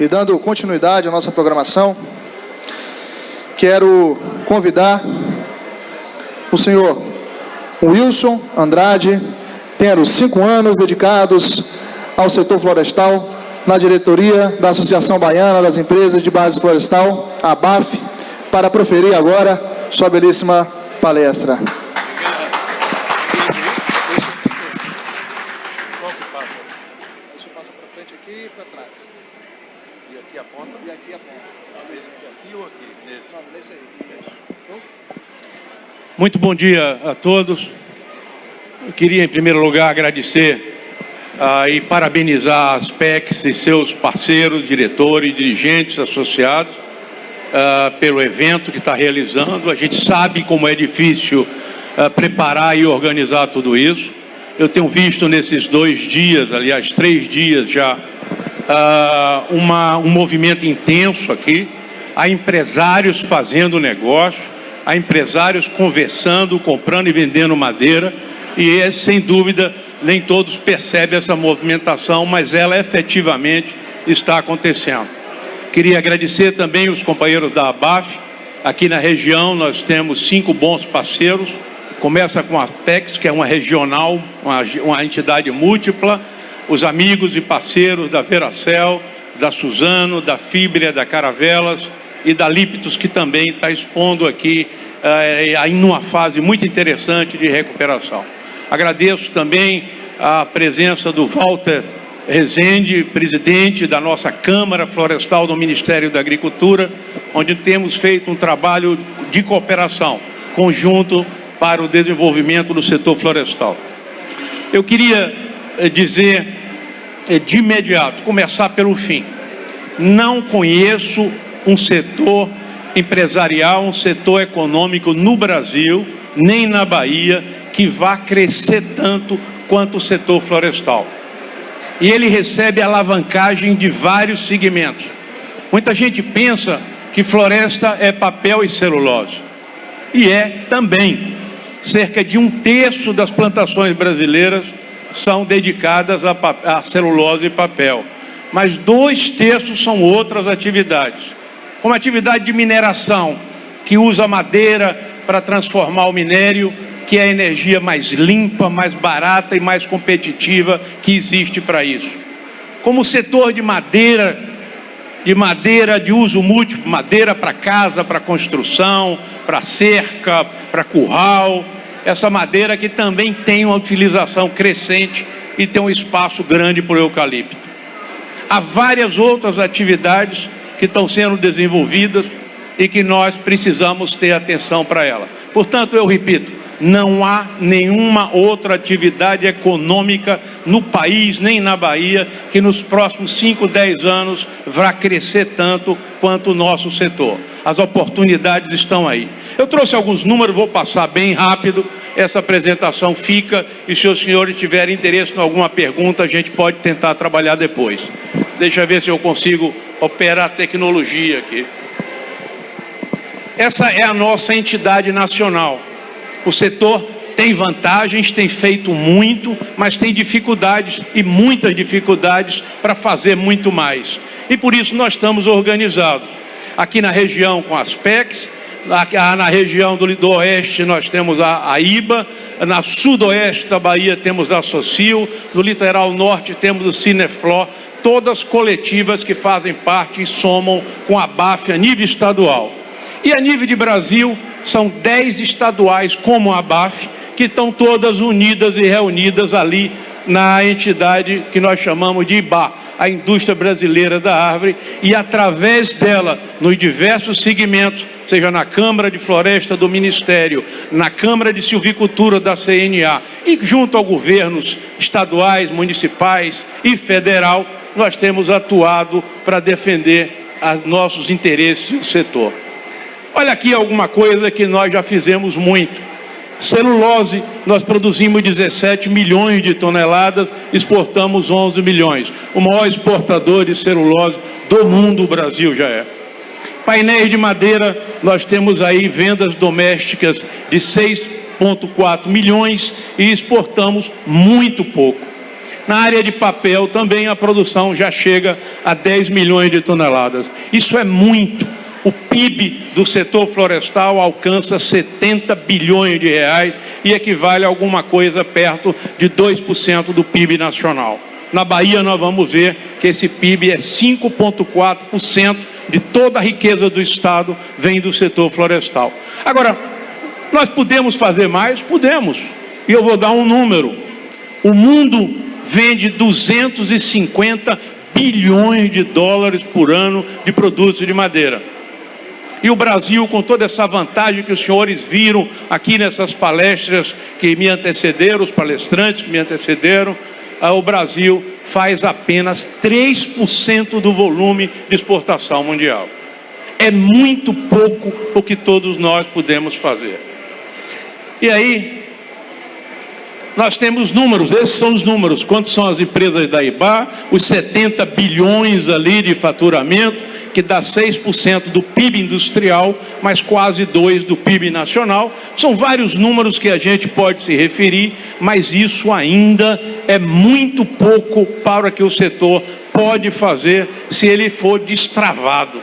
E dando continuidade à nossa programação, quero convidar o senhor Wilson Andrade, tendo 5 anos dedicados ao setor florestal na diretoria da Associação Baiana das Empresas de Base Florestal, ABAF, para proferir agora sua belíssima palestra. Muito bom dia a todos. Eu queria, em primeiro lugar, agradecer e parabenizar as PECs e seus parceiros, diretores, dirigentes, associados, pelo evento que está realizando. A gente sabe como é difícil preparar e organizar tudo isso. Eu tenho visto nesses 2 dias, aliás, 3 dias já, um movimento intenso aqui. Há empresários fazendo negócio, há empresários conversando, comprando e vendendo madeira, e sem dúvida nem todos percebem essa movimentação, mas ela efetivamente está acontecendo. Queria agradecer também os companheiros da ABAF. Aqui na região nós temos 5 bons parceiros. Começa com a PECs, que é uma regional, uma entidade múltipla, os amigos e parceiros da Veracel, da Suzano, da Fibria, da Caravelas e da Lípitos, que também está expondo aqui em uma fase muito interessante de recuperação. Agradeço também a presença do Walter Rezende, presidente da nossa Câmara Florestal do Ministério da Agricultura, onde temos feito um trabalho de cooperação conjunto para o desenvolvimento do setor florestal. Eu queria dizer de imediato, começar pelo fim. Não conheço um setor empresarial, um setor econômico no Brasil, nem na Bahia, que vá crescer tanto quanto o setor florestal. E ele recebe alavancagem de vários segmentos. Muita gente pensa que floresta é papel e celulose. E é também. Cerca de 1/3 das plantações brasileiras são dedicadas a celulose e papel. Mas 2/3 são outras atividades. Como atividade de mineração, que usa madeira para transformar o minério, que é a energia mais limpa, mais barata e mais competitiva que existe para isso. Como o setor de madeira de uso múltiplo, madeira para casa, para construção, para cerca, para curral, essa madeira que também tem uma utilização crescente e tem um espaço grande para o eucalipto. Há várias outras atividades que estão sendo desenvolvidas e que nós precisamos ter atenção para ela. Portanto, eu repito, não há nenhuma outra atividade econômica no país, nem na Bahia, que nos próximos 5, 10 anos vá crescer tanto quanto o nosso setor. As oportunidades estão aí. Eu trouxe alguns números, vou passar bem rápido. Essa apresentação fica, e se os senhores tiverem interesse em alguma pergunta, a gente pode tentar trabalhar depois. Deixa eu ver se eu consigo operar a tecnologia aqui. Essa é a nossa entidade nacional. O setor tem vantagens, tem feito muito, mas tem dificuldades e muitas dificuldades para fazer muito mais. E por isso nós estamos organizados. Aqui na região com as PECs, na região do oeste nós temos a IBA, na sudoeste da Bahia temos a Socil, no litoral norte temos o Cineflor, todas coletivas que fazem parte e somam com a ABAF a nível estadual. E a nível de Brasil, são 10 estaduais como a ABAF, que estão todas unidas e reunidas ali na entidade que nós chamamos de IBA, a Indústria Brasileira da Árvore, e através dela, nos diversos segmentos, seja na Câmara de Floresta do Ministério, na Câmara de Silvicultura da CNA, e junto a governos estaduais, municipais e federal, nós temos atuado para defender os nossos interesses do setor. Olha aqui alguma coisa que nós já fizemos muito. Celulose, nós produzimos 17 milhões de toneladas, exportamos 11 milhões. O maior exportador de celulose do mundo, o Brasil já é. Painéis de madeira, nós temos aí vendas domésticas de 6,4 milhões e exportamos muito pouco. Na área de papel também a produção já chega a 10 milhões de toneladas. Isso é muito. O PIB do setor florestal alcança 70 bilhões de reais e equivale a alguma coisa perto de 2% do PIB nacional. Na Bahia nós vamos ver que esse PIB é 5,4% de toda a riqueza do estado vem do setor florestal. Agora, nós podemos fazer mais? Podemos. E eu vou dar um número. O mundo vende 250 bilhões de dólares por ano de produtos de madeira. E o Brasil, com toda essa vantagem que os senhores viram aqui nessas palestras que me antecederam, os palestrantes que me antecederam, o Brasil faz apenas 3% do volume de exportação mundial. É muito pouco o que todos nós podemos fazer. E aí, nós temos números, esses são os números, quantos são as empresas da IBA, os 70 bilhões ali de faturamento, que dá 6% do PIB industrial, mas quase 2% do PIB nacional. São vários números que a gente pode se referir, mas isso ainda é muito pouco para o que o setor pode fazer se ele for destravado.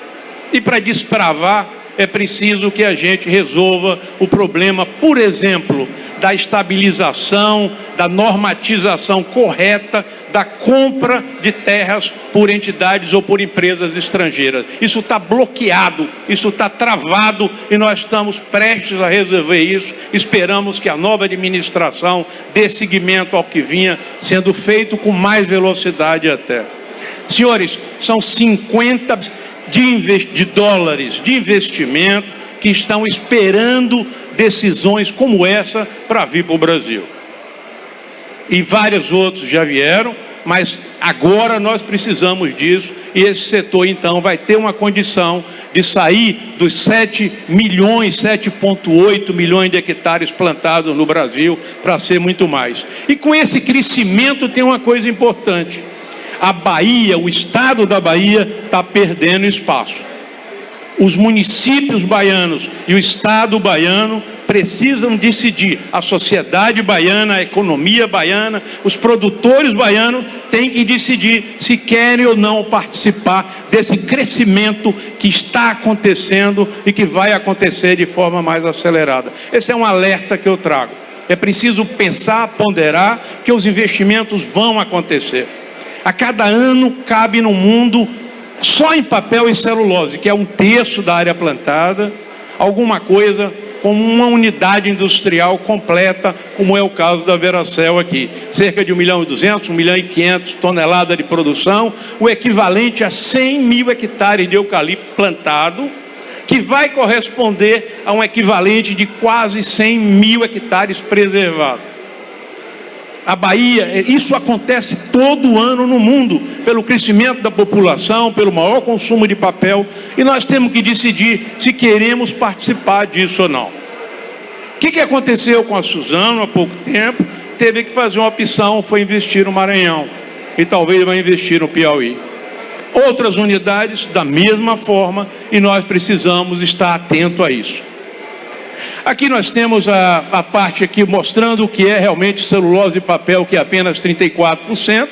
E para destravar é preciso que a gente resolva o problema, por exemplo, da estabilização, da normatização correta da compra de terras por entidades ou por empresas estrangeiras. Isso está bloqueado, isso está travado e nós estamos prestes a resolver isso. Esperamos que a nova administração dê seguimento ao que vinha sendo feito com mais velocidade até. Senhores, são 50 de dólares de investimento que estão esperando decisões como essa para vir para o Brasil. E vários outros já vieram, mas agora nós precisamos disso e esse setor então vai ter uma condição de sair dos 7,8 milhões de hectares plantados no Brasil para ser muito mais. E com esse crescimento tem uma coisa importante. A Bahia, o estado da Bahia está perdendo espaço. Os municípios baianos e o estado baiano precisam decidir. A sociedade baiana, a economia baiana, os produtores baianos têm que decidir se querem ou não participar desse crescimento que está acontecendo e que vai acontecer de forma mais acelerada. Esse é um alerta que eu trago. É preciso pensar, ponderar que os investimentos vão acontecer. A cada ano cabe no mundo, só em papel e celulose, que é 1/3 da área plantada, alguma coisa como uma unidade industrial completa, como é o caso da Veracel aqui. Cerca de 1.200.000, 1.500.000 toneladas de produção, o equivalente a 100 mil hectares de eucalipto plantado, que vai corresponder a um equivalente de quase 100 mil hectares preservados. A Bahia, isso acontece todo ano no mundo, pelo crescimento da população, pelo maior consumo de papel, e nós temos que decidir se queremos participar disso ou não. O que aconteceu com a Suzano há pouco tempo? Teve que fazer uma opção, foi investir no Maranhão, e talvez vai investir no Piauí. Outras unidades da mesma forma, e nós precisamos estar atento a isso. Aqui nós temos a parte aqui mostrando o que é realmente celulose e papel, que é apenas 34%.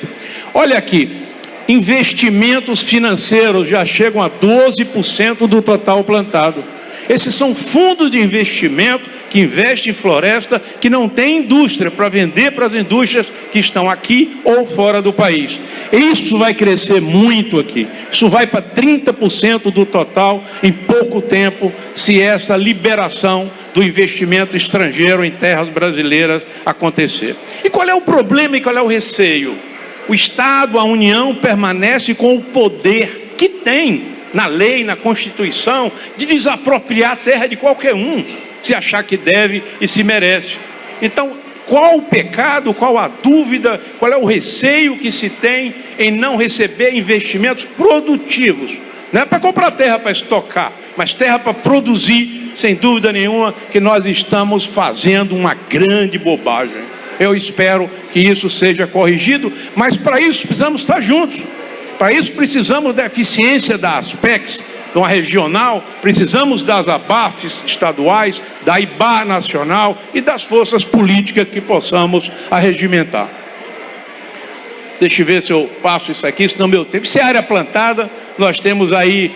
Olha aqui, investimentos financeiros já chegam a 12% do total plantado. Esses são fundos de investimento que investem em floresta, que não tem indústria para vender para as indústrias que estão aqui ou fora do país. Isso vai crescer muito aqui. Isso vai para 30% do total em pouco tempo, se essa liberação do investimento estrangeiro em terras brasileiras acontecer. E qual é o problema e qual é o receio? O Estado, a União, permanece com o poder que tem na lei, na Constituição, de desapropriar a terra de qualquer um, se achar que deve e se merece. Então, qual o pecado, qual a dúvida, qual é o receio que se tem em não receber investimentos produtivos? Não é para comprar terra para estocar, mas terra para produzir, sem dúvida nenhuma, que nós estamos fazendo uma grande bobagem. Eu espero que isso seja corrigido, mas para isso precisamos estar juntos. Para isso precisamos da eficiência da Aspex, de uma regional, precisamos das ABAFs estaduais, da IBA nacional e das forças políticas que possamos arregimentar. deixa eu ver se eu passo isso aqui, senão meu tempo. Se é área plantada, nós temos aí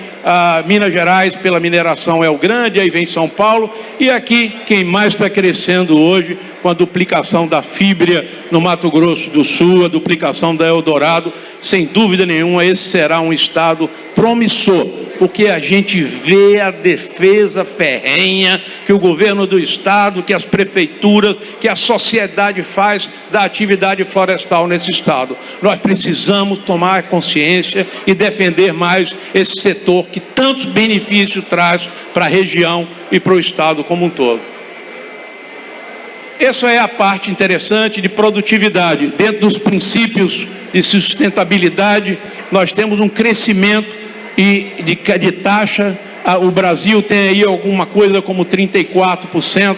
Minas Gerais pela mineração é o grande, aí vem São Paulo, e aqui quem mais está crescendo hoje com a duplicação da Fíbria no Mato Grosso do Sul, a duplicação da Eldorado, sem dúvida nenhuma esse será um estado promissor, porque a gente vê a defesa ferrenha que o governo do estado, que as prefeituras, que a sociedade faz da atividade florestal nesse estado. Nós precisamos tomar consciência e defender mais esse setor que tantos benefícios traz para a região e para o estado como um todo. Essa é a parte interessante de produtividade. Dentro dos princípios de sustentabilidade, nós temos um crescimento de taxa. O Brasil tem aí alguma coisa como 34%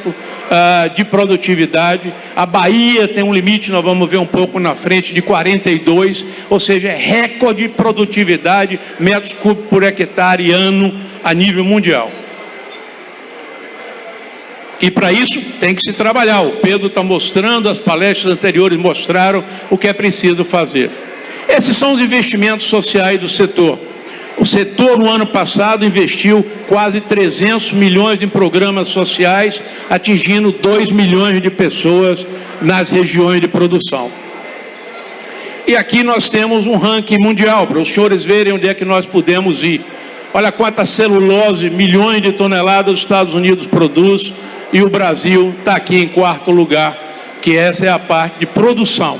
de produtividade. A Bahia tem um limite, nós vamos ver um pouco na frente, de 42%, ou seja, é recorde de produtividade, metros cúbicos por hectare ano a nível mundial. E para isso tem que se trabalhar. O Pedro está mostrando, as palestras anteriores mostraram o que é preciso fazer. Esses são os investimentos sociais do setor. O setor, no ano passado, investiu quase 300 milhões em programas sociais, atingindo 2 milhões de pessoas nas regiões de produção. E aqui nós temos um ranking mundial, para os senhores verem onde é que nós podemos ir. Olha quanta celulose, milhões de toneladas os Estados Unidos produz, e o Brasil está aqui em 4º lugar, que essa é a parte de produção.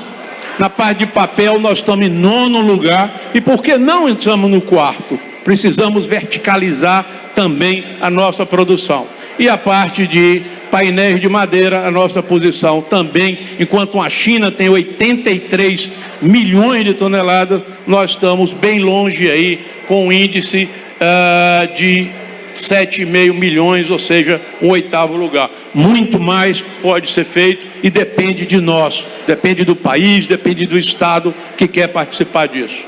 Na parte de papel nós estamos em 9º lugar, e por que não estamos no 4º? Precisamos verticalizar também a nossa produção. E a parte de painéis de madeira, a nossa posição também, enquanto a China tem 83 milhões de toneladas, nós estamos bem longe aí com um índice de 7,5 milhões, ou seja, um 8º lugar. Muito mais pode ser feito e depende de nós, depende do país, depende do estado que quer participar disso.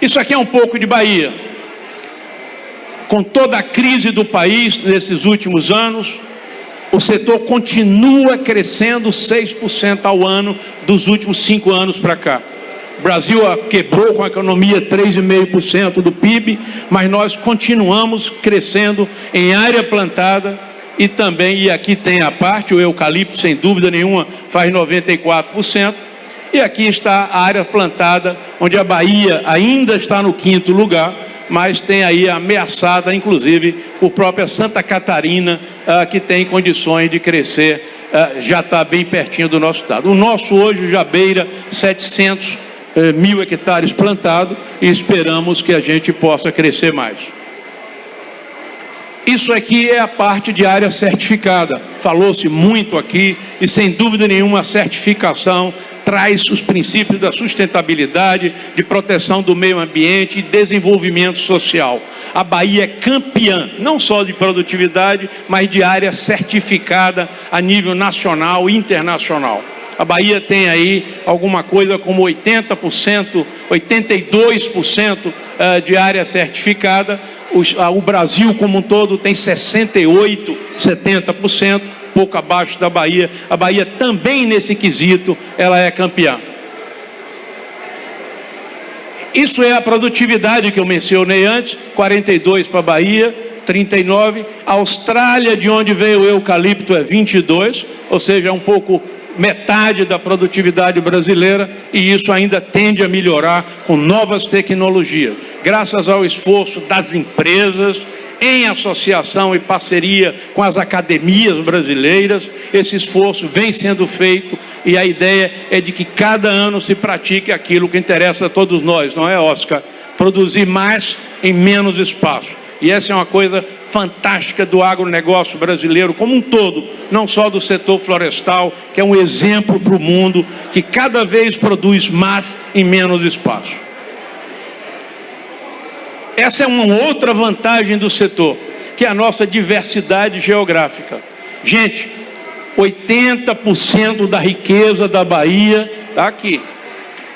Isso aqui é um pouco de Bahia. Com toda a crise do país nesses últimos anos, o setor continua crescendo 6% ao ano dos últimos 5 anos para cá. O Brasil quebrou com a economia 3,5% do PIB, mas nós continuamos crescendo em área plantada e também, e aqui tem a parte, o eucalipto sem dúvida nenhuma faz 94%, e aqui está a área plantada, onde a Bahia ainda está no 5º lugar, mas tem aí ameaçada, inclusive, por própria Santa Catarina, que tem condições de crescer, já está bem pertinho do nosso estado. O nosso hoje já beira 700 mil hectares plantados e esperamos que a gente possa crescer mais. Isso aqui é a parte de área certificada. Falou-se muito aqui e sem dúvida nenhuma a certificação traz os princípios da sustentabilidade, de proteção do meio ambiente e desenvolvimento social. A Bahia é campeã, não só de produtividade, mas de área certificada a nível nacional e internacional. A Bahia tem aí alguma coisa como 80%, 82% de área certificada. O Brasil como um todo tem 68%, 70%, pouco abaixo da Bahia. A Bahia também nesse quesito, ela é campeã. Isso é a produtividade que eu mencionei antes, 42 para a Bahia, 39. A Austrália, de onde veio o eucalipto, é 22, ou seja, é um pouco metade da produtividade brasileira, e isso ainda tende a melhorar com novas tecnologias. Graças ao esforço das empresas, em associação e parceria com as academias brasileiras, esse esforço vem sendo feito e a ideia é de que cada ano se pratique aquilo que interessa a todos nós, não é, Oscar? Produzir mais em menos espaço. E essa é uma coisa fantástica do agronegócio brasileiro como um todo, não só do setor florestal, que é um exemplo para o mundo, que cada vez produz mais em menos espaço. Essa é uma outra vantagem do setor, que é a nossa diversidade geográfica. Gente, 80% da riqueza da Bahia está aqui,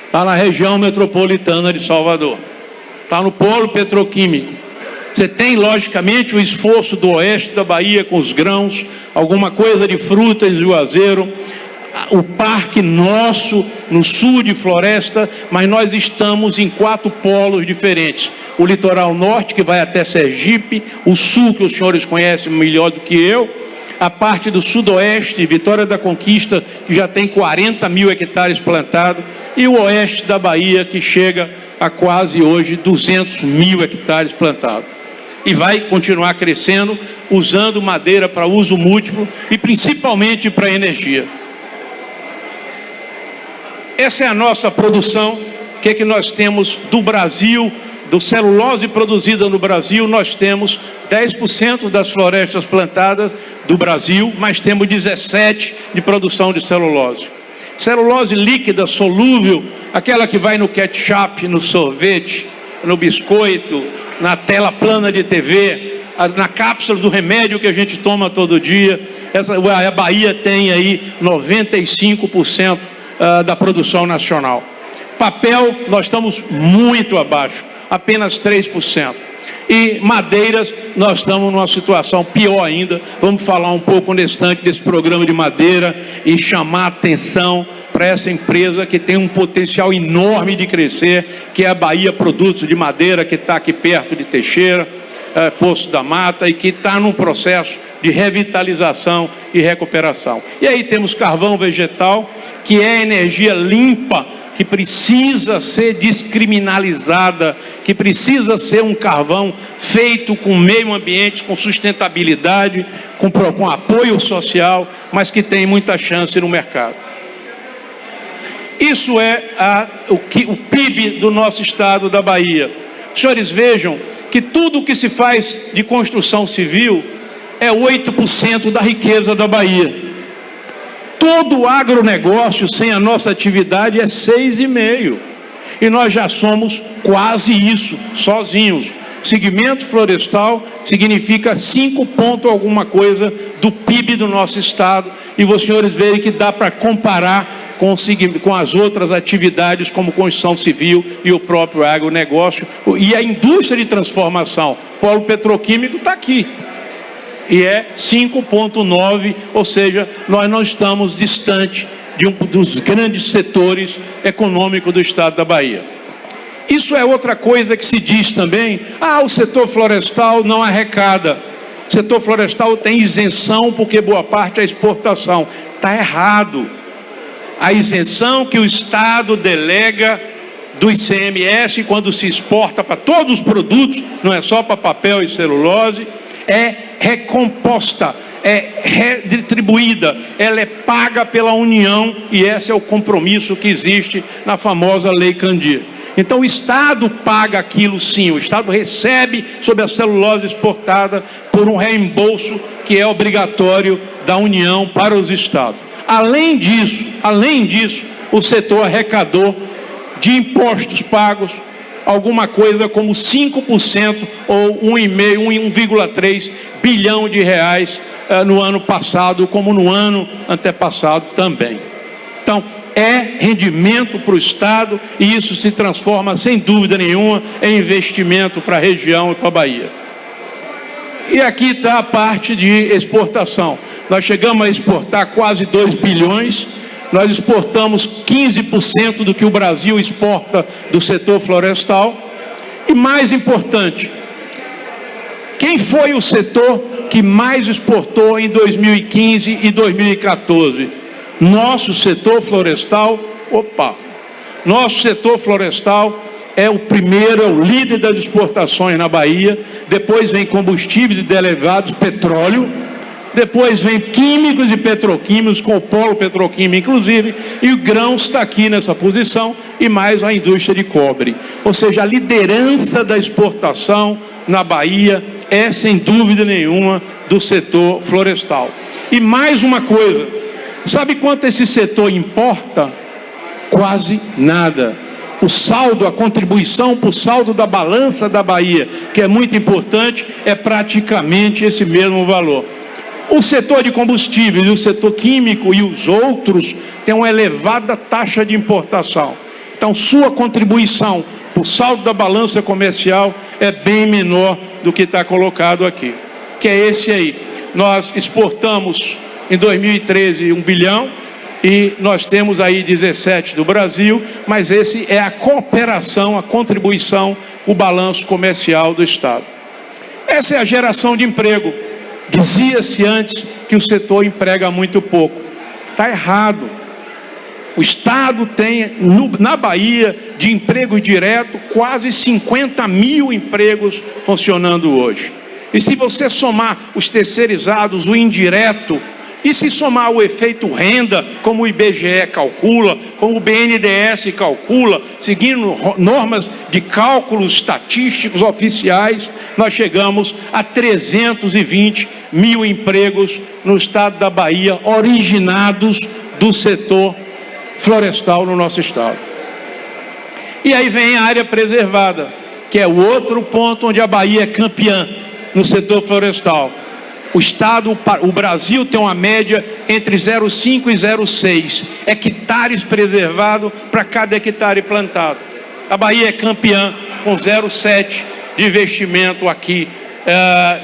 está na região metropolitana de Salvador, está no polo petroquímico. Você tem, logicamente, o esforço do oeste da Bahia com os grãos, alguma coisa de frutas em Juazeiro, o parque nosso no sul de Floresta, mas nós estamos em 4 polos diferentes. O litoral norte, que vai até Sergipe, o sul, que os senhores conhecem melhor do que eu, a parte do sudoeste, Vitória da Conquista, que já tem 40 mil hectares plantados, e o oeste da Bahia, que chega a quase hoje 200 mil hectares plantados. E vai continuar crescendo, usando madeira para uso múltiplo e principalmente para energia. Essa é a nossa produção. O que é que nós temos do Brasil, do celulose produzida no Brasil? Nós temos 10% das florestas plantadas do Brasil, mas temos 17% de produção de celulose. Celulose líquida, solúvel, aquela que vai no ketchup, no sorvete, no biscoito, na tela plana de TV, na cápsula do remédio que a gente toma todo dia. A Bahia tem aí 95% da produção nacional. Papel, nós estamos muito abaixo, apenas 3%. E madeiras, nós estamos numa situação pior ainda. Vamos falar um pouco no instante desse programa de madeira e chamar a atenção para essa empresa que tem um potencial enorme de crescer, que é a Bahia Produtos de Madeira, que está aqui perto de Teixeira, Poço da Mata, e que está num processo de revitalização e recuperação. E aí temos carvão vegetal, que é energia limpa, que precisa ser descriminalizada, que precisa ser um carvão feito com meio ambiente, com sustentabilidade, com apoio social, mas que tem muita chance no mercado. Isso é o PIB do nosso estado da Bahia. Os senhores vejam que tudo que se faz de construção civil é 8% da riqueza da Bahia. Todo o agronegócio sem a nossa atividade é 6,5%. E nós já somos quase isso, sozinhos. Segmento florestal significa 5 pontos alguma coisa do PIB do nosso estado. E os senhores veem que dá para comparar com as outras atividades como construção civil e o próprio agronegócio. E a indústria de transformação, polo petroquímico, está aqui. E é 5,9%, ou seja, nós não estamos distante de um dos grandes setores econômicos do estado da Bahia. Isso é outra coisa que se diz também: o setor florestal não arrecada. O setor florestal tem isenção porque boa parte é exportação. Está errado. A isenção que o Estado delega do ICMS quando se exporta para todos os produtos, não é só para papel e celulose, é recomposta, é redistribuída, ela é paga pela União, e esse é o compromisso que existe na famosa Lei Candir. Então o Estado paga aquilo sim, o Estado recebe sobre a celulose exportada por um reembolso que é obrigatório da União para os Estados. Além disso, o setor arrecadou de impostos pagos alguma coisa como 5% ou 1,3 bilhão de reais no ano passado, como no ano antepassado também. Então, é rendimento para o Estado, e isso se transforma, sem dúvida nenhuma, em investimento para a região e para a Bahia. E aqui está a parte de exportação. Nós chegamos a exportar quase 2 bilhões, nós exportamos 15% do que o Brasil exporta do setor florestal. E mais importante, quem foi o setor que mais exportou em 2015 e 2014? Nosso setor florestal. Nosso setor florestal é o primeiro, é o líder das exportações na Bahia. Depois vem combustíveis e derivados, petróleo. Depois vem químicos e petroquímicos, com o polo petroquímico inclusive, e o grãos está aqui nessa posição, e mais a indústria de cobre. Ou seja, a liderança da exportação na Bahia é, sem dúvida nenhuma, do setor florestal. E mais uma coisa, sabe quanto esse setor importa? Quase nada. O saldo, a contribuição para o saldo da balança da Bahia, que é muito importante, é praticamente esse mesmo valor. O setor de combustíveis, o setor químico e os outros têm uma elevada taxa de importação. Então, sua contribuição para o saldo da balança comercial é bem menor do que está colocado aqui, que é esse aí. Nós exportamos em 2013 1 bilhão e nós temos aí 17 do Brasil, mas esse é a cooperação, a contribuição, o balanço comercial do Estado. Essa é a geração de emprego. Dizia-se antes que o setor emprega muito pouco. Está errado. O Estado tem, na Bahia, de emprego direto, quase 50 mil empregos funcionando hoje. E se você somar os terceirizados, o indireto, e se somar o efeito renda, como o IBGE calcula, como o BNDES calcula, seguindo normas de cálculos estatísticos oficiais, nós chegamos a 320 mil empregos no estado da Bahia, originados do setor florestal no nosso estado. E aí vem a área preservada, que é o outro ponto onde a Bahia é campeã no setor florestal. O estado, o Brasil tem uma média entre 0,5 e 0,6 hectares preservados para cada hectare plantado. A Bahia é campeã com 0,7 de investimento aqui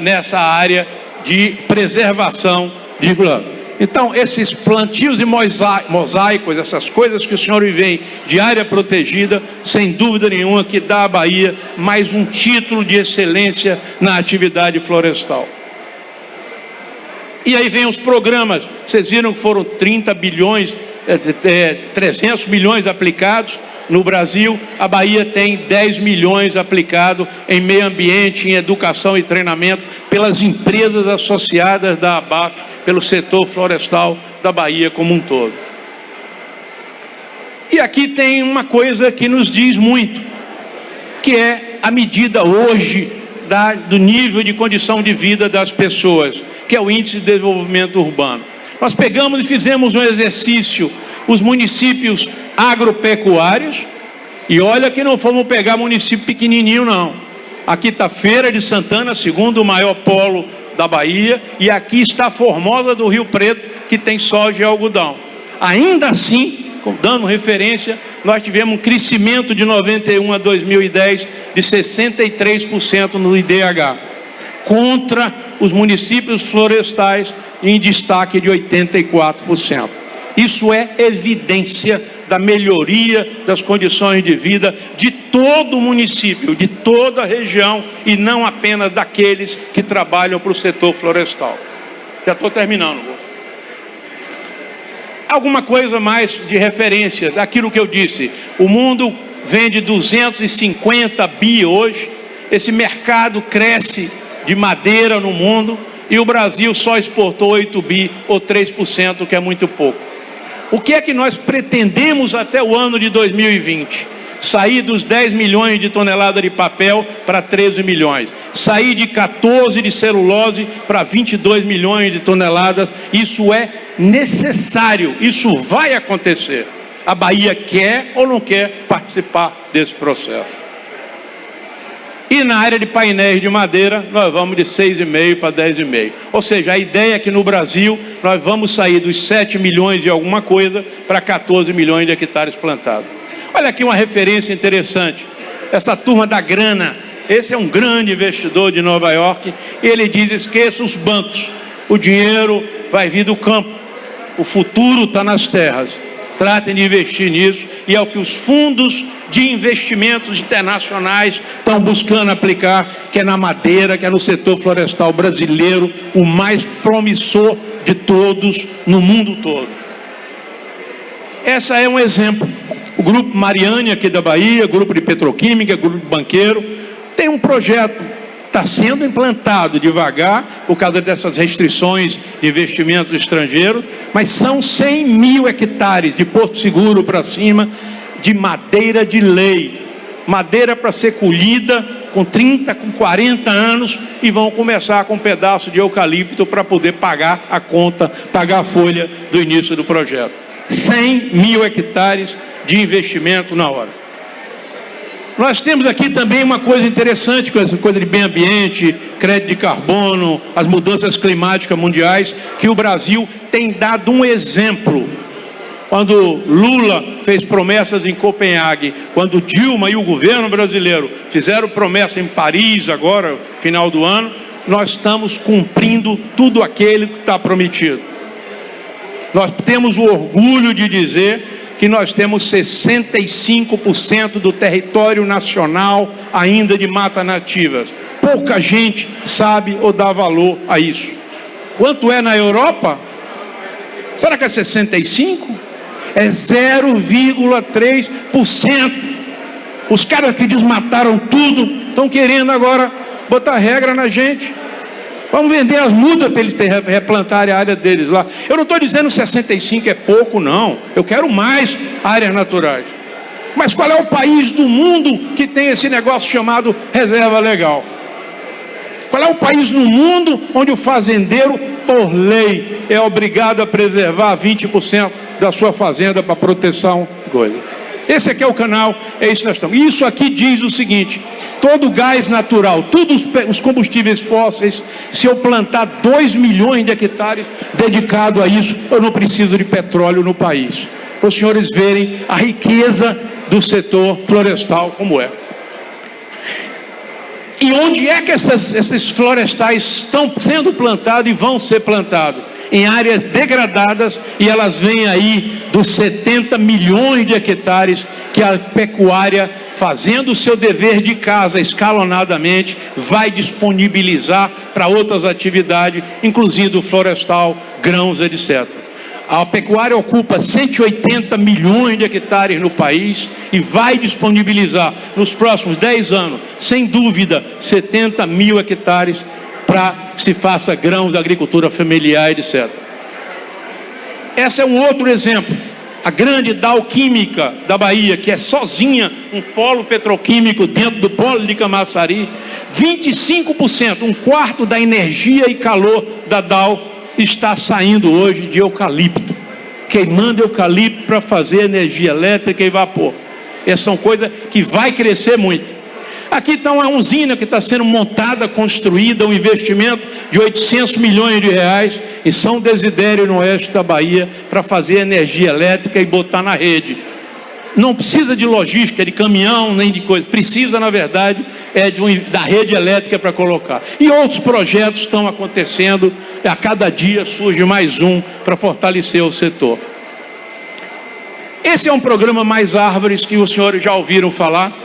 nessa área de preservação de planta. Então, esses plantios e mosaicos, essas coisas que o senhor vem de área protegida, sem dúvida nenhuma que dá à Bahia mais um título de excelência na atividade florestal. E aí vem os programas, vocês viram que foram 30 bilhões, 300 milhões aplicados no Brasil, a Bahia tem 10 milhões aplicados em meio ambiente, em educação e treinamento, pelas empresas associadas da ABAF, pelo setor florestal da Bahia como um todo. E aqui tem uma coisa que nos diz muito, que é a medida hoje do nível de condição de vida das pessoas, que é o Índice de Desenvolvimento Urbano. Nós pegamos e fizemos um exercício, os municípios agropecuários, e olha que não fomos pegar município pequenininho não. Aqui está Feira de Santana, segundo o maior polo da Bahia, e aqui está Formosa do Rio Preto, que tem soja e algodão. Ainda assim, dando referência, nós tivemos um crescimento de 91 a 2010 de 63% no IDH, contra os municípios florestais em destaque de 84%. Isso é evidência da melhoria das condições de vida de todo o município, de toda a região, e não apenas daqueles que trabalham para o setor florestal. Já estou terminando. Alguma coisa mais de referências, aquilo que eu disse, o mundo vende 250 bi hoje, esse mercado cresce de madeira no mundo, e o Brasil só exportou 8 bi ou 3%, que é muito pouco. O que é que nós pretendemos até o ano de 2020? Sair dos 10 milhões de toneladas de papel para 13 milhões. Sair de 14 de celulose para 22 milhões de toneladas. Isso é necessário, isso vai acontecer. A Bahia quer ou não quer participar desse processo. E na área de painéis de madeira, nós vamos de 6,5 para 10,5. Ou seja, a ideia é que no Brasil nós vamos sair dos 7 milhões de alguma coisa para 14 milhões de hectares plantados. Olha aqui uma referência interessante. Essa turma da grana, esse é um grande investidor de Nova York, e ele diz: esqueça os bancos, o dinheiro vai vir do campo, o futuro está nas terras. Tratem de investir nisso, e é o que os fundos de investimentos internacionais estão buscando aplicar, que é na madeira, que é no setor florestal brasileiro, o mais promissor de todos no mundo todo. Essa é um exemplo. O Grupo Mariane aqui da Bahia, Grupo de Petroquímica, Grupo de Banqueiro, tem um projeto, está sendo implantado devagar, por causa dessas restrições de investimentos estrangeiros, mas são 100 mil hectares de Porto Seguro para cima, de madeira de lei, madeira para ser colhida com 30, com 40 anos, e vão começar com um pedaço de eucalipto para poder pagar a conta, pagar a folha do início do projeto. 100 mil hectares de investimento na hora. Nós temos aqui também uma coisa interessante com essa coisa de meio ambiente, crédito de carbono, as mudanças climáticas mundiais, que o Brasil tem dado um exemplo. Quando Lula fez promessas em Copenhague, quando Dilma e o governo brasileiro fizeram promessa em Paris agora, final do ano, nós estamos cumprindo tudo aquilo que está prometido. Nós temos o orgulho de dizer que nós temos 65% do território nacional ainda de mata nativas. Pouca gente sabe ou dá valor a isso. Quanto é na Europa? Será que é 65%? É 0,3%. Os caras que desmataram tudo estão querendo agora botar regra na gente. Vamos vender as mudas para eles replantarem a área deles lá. Eu não estou dizendo que 65 é pouco, não. Eu quero mais áreas naturais. Mas qual é o país do mundo que tem esse negócio chamado reserva legal? Qual é o país no mundo onde o fazendeiro, por lei, é obrigado a preservar 20% da sua fazenda para proteção? Esse aqui é o canal, é isso que nós estamos. Isso aqui diz o seguinte: todo gás natural, todos os combustíveis fósseis, se eu plantar 2 milhões de hectares dedicado a isso, eu não preciso de petróleo no país. Para os senhores verem a riqueza do setor florestal como é. E onde é que esses florestais estão sendo plantados e vão ser plantados? Em áreas degradadas, e elas vêm aí dos 70 milhões de hectares que a pecuária, fazendo o seu dever de casa escalonadamente, vai disponibilizar para outras atividades, inclusive o florestal, grãos, etc. A pecuária ocupa 180 milhões de hectares no país e vai disponibilizar nos próximos 10 anos, sem dúvida, 70 mil hectares para que se faça grãos da agricultura familiar, etc. Esse é um outro exemplo. A grande Dow Química da Bahia, que é sozinha um polo petroquímico dentro do polo de Camaçari, 25%, um quarto da energia e calor da Dow está saindo hoje de eucalipto, queimando eucalipto para fazer energia elétrica e vapor. Essas são coisas que vai crescer muito. Aqui está uma usina que está sendo montada, construída, um investimento de 800 milhões de reais em São Desidério, no oeste da Bahia, para fazer energia elétrica e botar na rede. Não precisa de logística, de caminhão, nem de coisa. Precisa, na verdade, da rede elétrica para colocar. E outros projetos estão acontecendo. A cada dia surge mais um para fortalecer o setor. Esse é um programa Mais Árvores que os senhores já ouviram falar.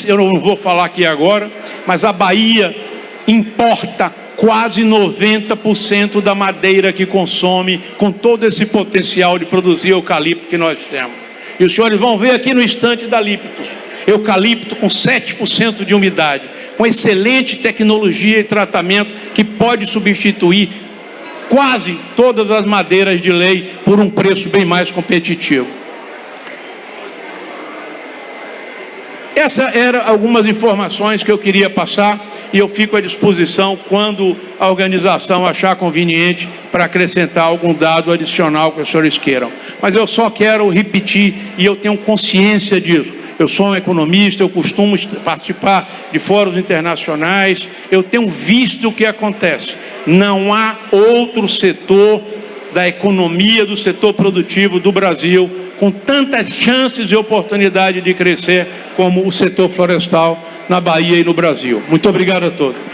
Eu não vou falar aqui agora, mas a Bahia importa quase 90% da madeira que consome, com todo esse potencial de produzir eucalipto que nós temos. E os senhores vão ver aqui no estante da Líptos, eucalipto com 7% de umidade, com excelente tecnologia e tratamento que pode substituir quase todas as madeiras de lei por um preço bem mais competitivo. Essas eram algumas informações que eu queria passar e eu fico à disposição quando a organização achar conveniente para acrescentar algum dado adicional que os senhores queiram. Mas eu só quero repetir, e eu tenho consciência disso. Eu sou um economista, eu costumo participar de fóruns internacionais, eu tenho visto o que acontece. Não há outro setor da economia, do setor produtivo do Brasil com tantas chances e oportunidade de crescer como o setor florestal na Bahia e no Brasil. Muito obrigado a todos.